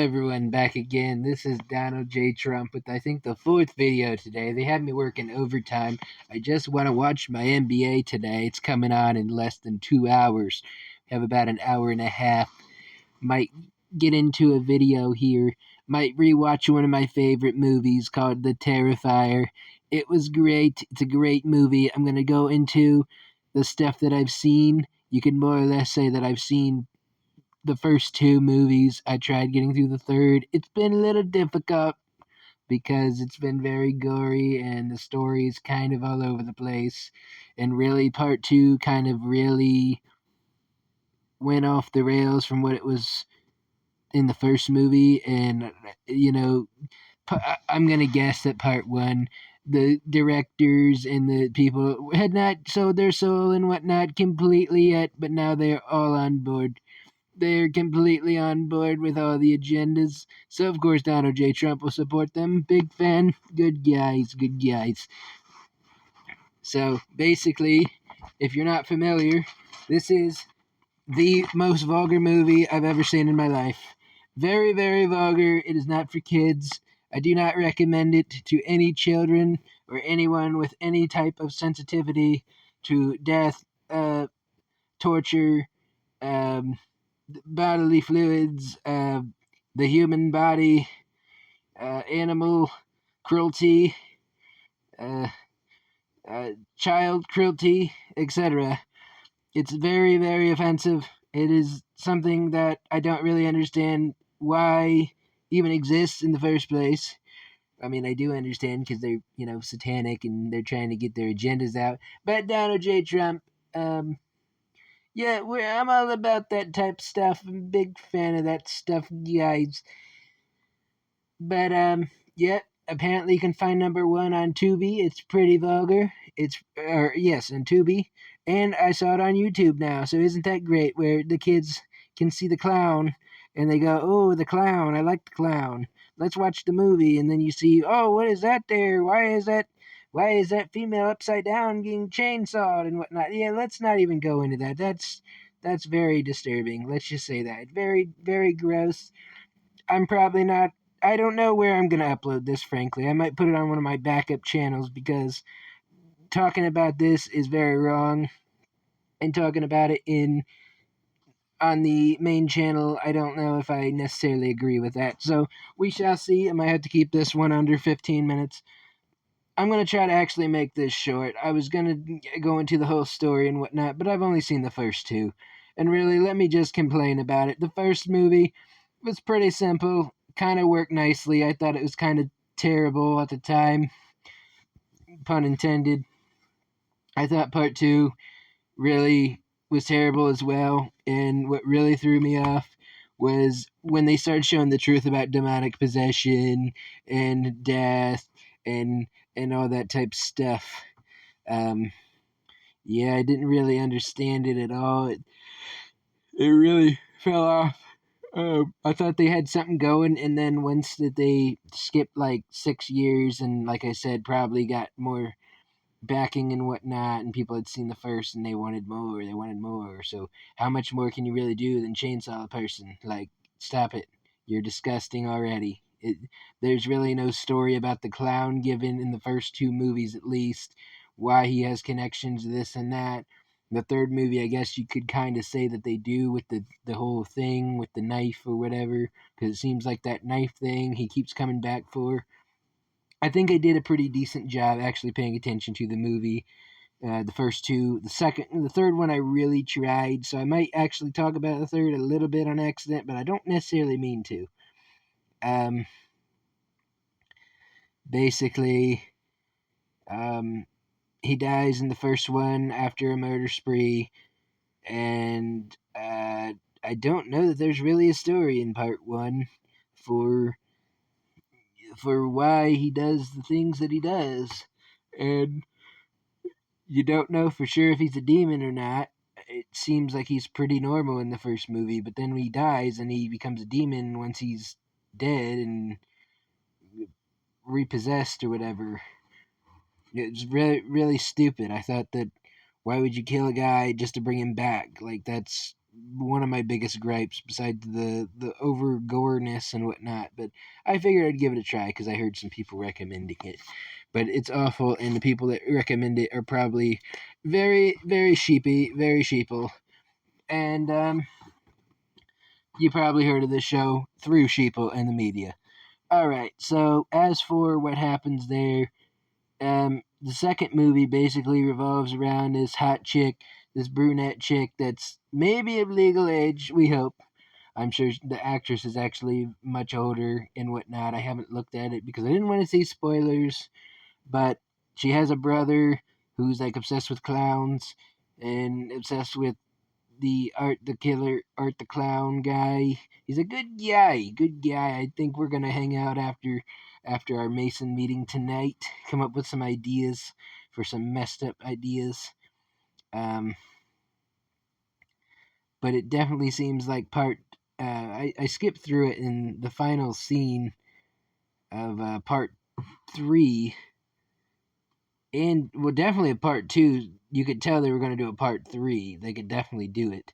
everyone, back again. This is Donald J. Trump with I think the fourth video today. They had me working overtime. I just want to watch my NBA today. It's coming on in less than 2 hours. I have about an hour and a half. Might get into a video here. Might rewatch one of my favorite movies called The Terrifier. It was great. It's a great movie. I'm going to go into the stuff that I've seen. You can more or less say that I've seen the first two movies. I tried getting through the third. It's been a little difficult because it's been very gory and the story is kind of all over the place. And really, part two kind of really went off the rails from what it was in the first movie. And, I'm going to guess that part one, the directors and the people had not sold their soul and whatnot completely yet, but now they're all on board. They're completely on board with all the agendas. So, of course, Donald J. Trump will support them. Big fan. Good guys, good guys. So, basically, if you're not familiar, this is the most vulgar movie I've ever seen in my life. Very, very vulgar. It is not for kids. I do not recommend it to any children or anyone with any type of sensitivity to death, torture, bodily fluids, the human body, animal cruelty, child cruelty, etc. It's very, very offensive. It is something that I don't really understand why even exists in the first place. I mean, I do understand because they're, satanic and they're trying to get their agendas out. But Donald J. Trump, yeah, I'm all about that type of stuff. I'm a big fan of that stuff, guys. But, yeah, apparently you can find number one on Tubi. It's pretty vulgar. Yes, on Tubi. And I saw it on YouTube now, so isn't that great? Where the kids can see the clown, and they go, oh, the clown, I like the clown. Let's watch the movie. And then you see, oh, what is that there? Why is that female upside down getting chainsawed and whatnot? Yeah, let's not even go into that. That's very disturbing. Let's just say that. Very, very gross. I don't know where I'm going to upload this, frankly. I might put it on one of my backup channels because talking about this is very wrong. And talking about it on the main channel, I don't know if I necessarily agree with that. So we shall see. I might have to keep this one under 15 minutes. I'm going to try to actually make this short. I was going to go into the whole story and whatnot, but I've only seen the first two. And really, let me just complain about it. The first movie was pretty simple, kind of worked nicely. I thought it was kind of terrible at the time, pun intended. I thought part two really was terrible as well. And what really threw me off was when they started showing the truth about demonic possession and death and all that type of stuff. Yeah, I didn't really understand it at all. It really fell off. I thought they had something going, and then once that they skipped like 6 years, and like I said, probably got more backing and whatnot, and people had seen the first and they wanted more. So how much more can you really do than chainsaw a person? Like, stop it. You're disgusting already. There's really no story about the clown given in the first two movies, at least, why he has connections to this and that. The third movie, I guess you could kind of say that they do with the whole thing with the knife or whatever, because it seems like that knife thing he keeps coming back for. I think I did a pretty decent job actually paying attention to the movie. The first two, the third one I really tried, so I might actually talk about the third a little bit on accident, but I don't necessarily mean to. Basically, he dies in the first one after a murder spree, and I don't know that there's really a story in part one for why he does the things that he does, and you don't know for sure if he's a demon or not. It seems like he's pretty normal in the first movie, but then when he dies and he becomes a demon once he's dead and repossessed or whatever. It's really, really stupid. I thought that why would you kill a guy just to bring him back? Like, that's one of my biggest gripes, besides the over goreness and whatnot. But I figured I'd give it a try because I heard some people recommending it. But it's awful, and the people that recommend it are probably very, very sheeple. And you probably heard of this show through sheeple and the media. All right. So as for what happens there, the second movie basically revolves around this hot chick, this brunette chick that's maybe of legal age, we hope. I'm sure the actress is actually much older and whatnot. I haven't looked at it because I didn't want to see spoilers, but she has a brother who's like obsessed with clowns and obsessed with the Art the Killer, Art the Clown guy. He's a good guy, good guy. I think we're gonna hang out after our Mason meeting tonight. Come up with some ideas for some messed up ideas. Um, but it definitely seems like part. I skipped through it in the final scene of part 3, and well, definitely a part 2. You could tell they were going to do a part 3. They could definitely do it.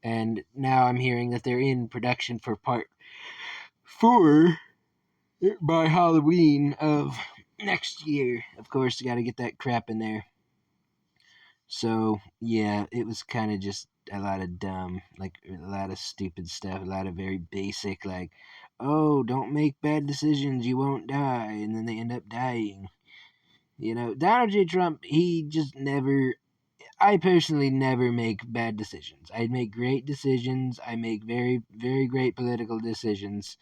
And now I'm hearing that they're in production for part 4 by Halloween of next year. Of course, got to get that crap in there. So, yeah, it was kind of just a lot of dumb, like a lot of stupid stuff, a lot of very basic, like, oh, don't make bad decisions, you won't die, and then they end up dying. You know, Donald J. Trump, he just never, I personally never make bad decisions. I make great decisions. I make very, very great political decisions.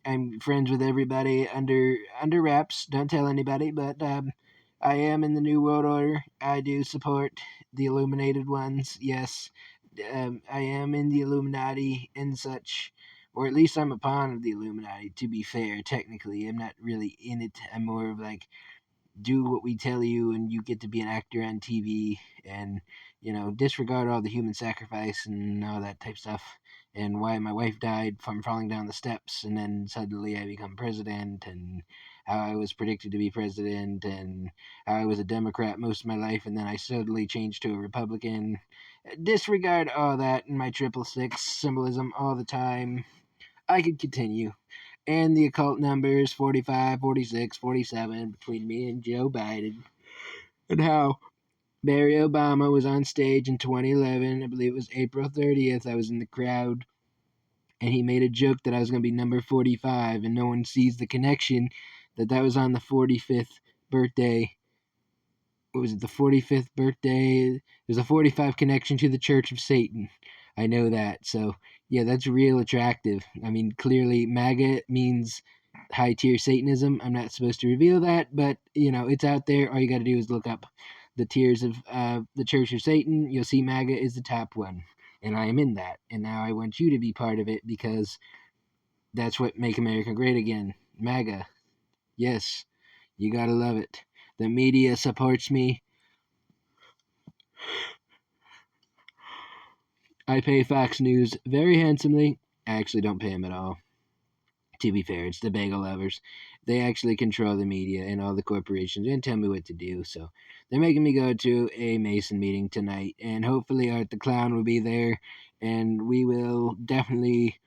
I'm friends with everybody under wraps. Don't tell anybody, but I am in the New World Order. I do support the Illuminated ones. Yes, I am in the Illuminati and such, or at least I'm a pawn of the Illuminati. To be fair, technically, I'm not really in it. I'm more of like, do what we tell you and you get to be an actor on TV, and disregard all the human sacrifice and all that type stuff, and why my wife died from falling down the steps, and then suddenly I become president, and how I was predicted to be president, and how I was a Democrat most of my life, and then I suddenly changed to a Republican. Disregard all that and my 666 symbolism all the time. I could continue. And the occult numbers 45, 46, 47 between me and Joe Biden. And how Barry Obama was on stage in 2011. I believe it was April 30th. I was in the crowd. And he made a joke that I was going to be number 45. And no one sees the connection that was on the 45th birthday. What was it, the 45th birthday? There's a 45 connection to the Church of Satan. I know that. So, yeah, that's real attractive. I mean, clearly, MAGA means high tier Satanism. I'm not supposed to reveal that, but, it's out there. All you got to do is look up the tiers of the Church of Satan. You'll see MAGA is the top one. And I am in that. And now I want you to be part of it because that's what Make America Great Again. MAGA. Yes, you got to love it. The media supports me. I pay Fox News very handsomely. I actually don't pay them at all. To be fair, it's the bagel lovers. They actually control the media and all the corporations and tell me what to do. So they're making me go to a Mason meeting tonight, and hopefully Art the Clown will be there, and we will definitely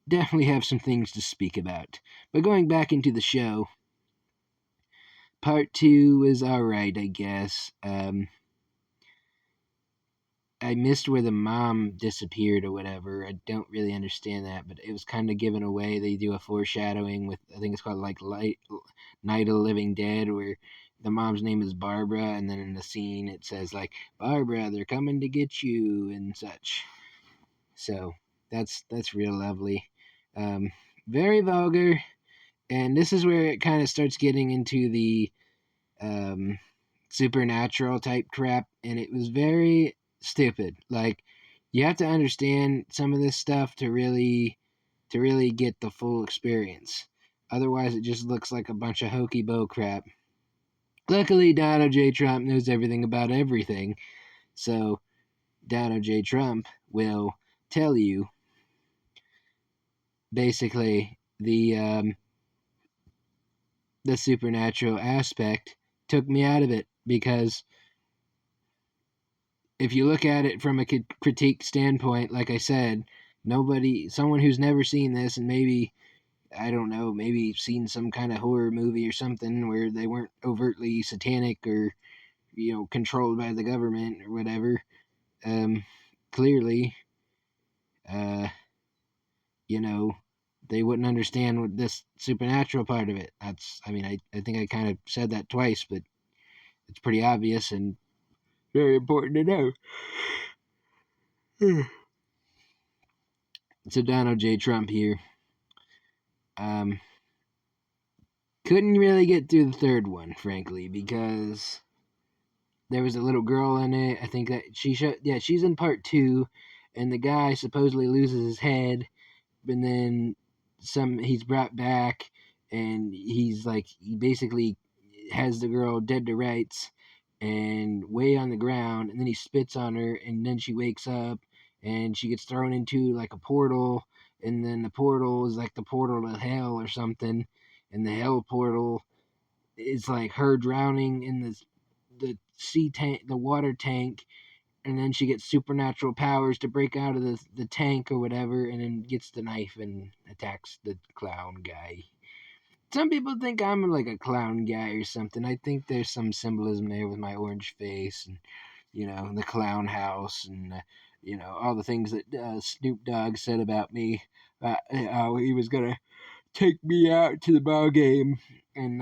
have some things to speak about. But going back into the show, part 2 was alright, I guess. I missed where the mom disappeared or whatever. I don't really understand that, but it was kind of given away. They do a foreshadowing with, I think it's called like Night of the Living Dead, where the mom's name is Barbara, and then in the scene it says like, Barbara, they're coming to get you and such. So that's real lovely. Very vulgar, and this is where it kind of starts getting into the supernatural type crap, and it was very stupid. Like, you have to understand some of this stuff to really get the full experience. Otherwise, it just looks like a bunch of hokey bull crap. Luckily, Donald J. Trump knows everything about everything, so Donald J. Trump will tell you basically the supernatural aspect took me out of it because if you look at it from a critique standpoint, like I said, someone who's never seen this and maybe, I don't know, maybe seen some kind of horror movie or something where they weren't overtly satanic or, controlled by the government or whatever, clearly, uh, you know, they wouldn't understand what this supernatural part of it. I think I kind of said that twice, but it's pretty obvious and very important to know. So Donald J. Trump here. Um, couldn't really get through the third one, frankly, because there was a little girl in it. I think that she's in part two, and the guy supposedly loses his head, and then he's brought back, and he basically has the girl dead to rights and way on the ground, and then he spits on her, and then she wakes up and she gets thrown into like a portal, and then the portal is like the portal to hell or something, and the hell portal is like her drowning in the sea tank, the water tank, and then she gets supernatural powers to break out of the tank or whatever, and then gets the knife and attacks the clown guy. Some people think I'm like a clown guy or something. I think there's some symbolism there with my orange face and, the clown house and, all the things that Snoop Dogg said about me. How he was going to take me out to the ball game and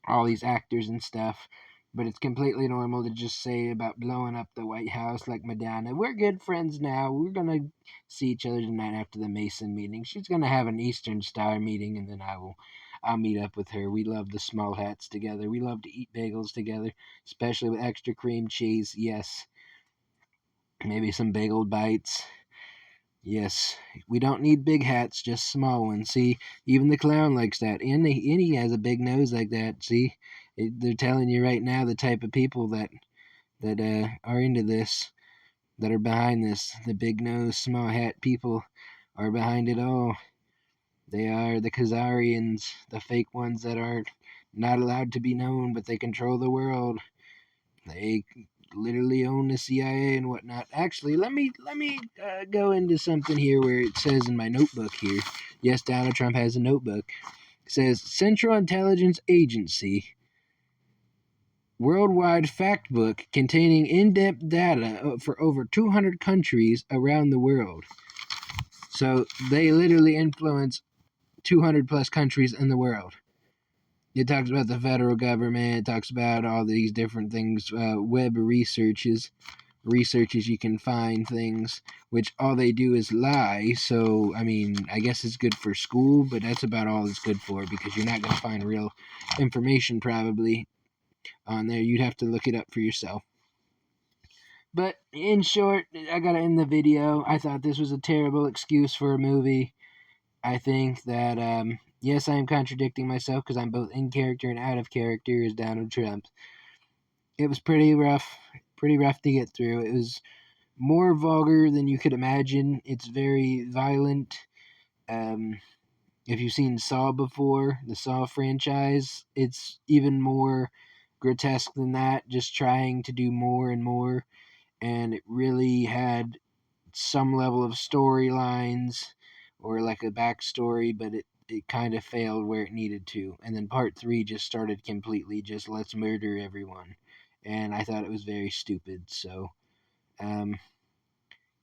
all these actors and stuff. But it's completely normal to just say about blowing up the White House like Madonna. We're good friends now. We're going to see each other tonight after the Mason meeting. She's going to have an Eastern Star meeting, and then I'll meet up with her. We love the small hats together. We love to eat bagels together, especially with extra cream cheese. Yes. Maybe some bagel bites. Yes, we don't need big hats, just small ones. See, even the clown likes that, and he has a big nose like that. See, they're telling you right now the type of people that are into this, that are behind this. The big nose, small hat people are behind it all. They are the Khazarians, the fake ones that are not allowed to be known, but they control the world. They literally own the CIA and whatnot. Actually, let me go into something here where it says in my notebook here. Yes, Donald Trump has a notebook. It says Central Intelligence Agency worldwide fact book containing in-depth data for over 200 countries around the world. So they literally influence 200 plus countries in the world. It talks about the federal government. It talks about all these different things, web researches you can find things, which all they do is lie. So, I guess it's good for school, but that's about all it's good for, because you're not going to find real information probably on there. You'd have to look it up for yourself. But in short, I gotta end the video. I thought this was a terrible excuse for a movie. I think that, yes, I am contradicting myself because I'm both in character and out of character as Donald Trump. It was pretty rough to get through. It was more vulgar than you could imagine. It's very violent. If you've seen Saw before, the Saw franchise, it's even more grotesque than that, just trying to do more and more. And it really had some level of storylines or like a backstory, but it kind of failed where it needed to. And then part three just started completely just let's murder everyone. And I thought it was very stupid. So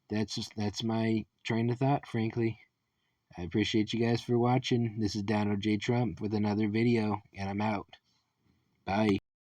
that's my train of thought, frankly. I appreciate you guys for watching. This is Donald J. Trump with another video, and I'm out. Bye.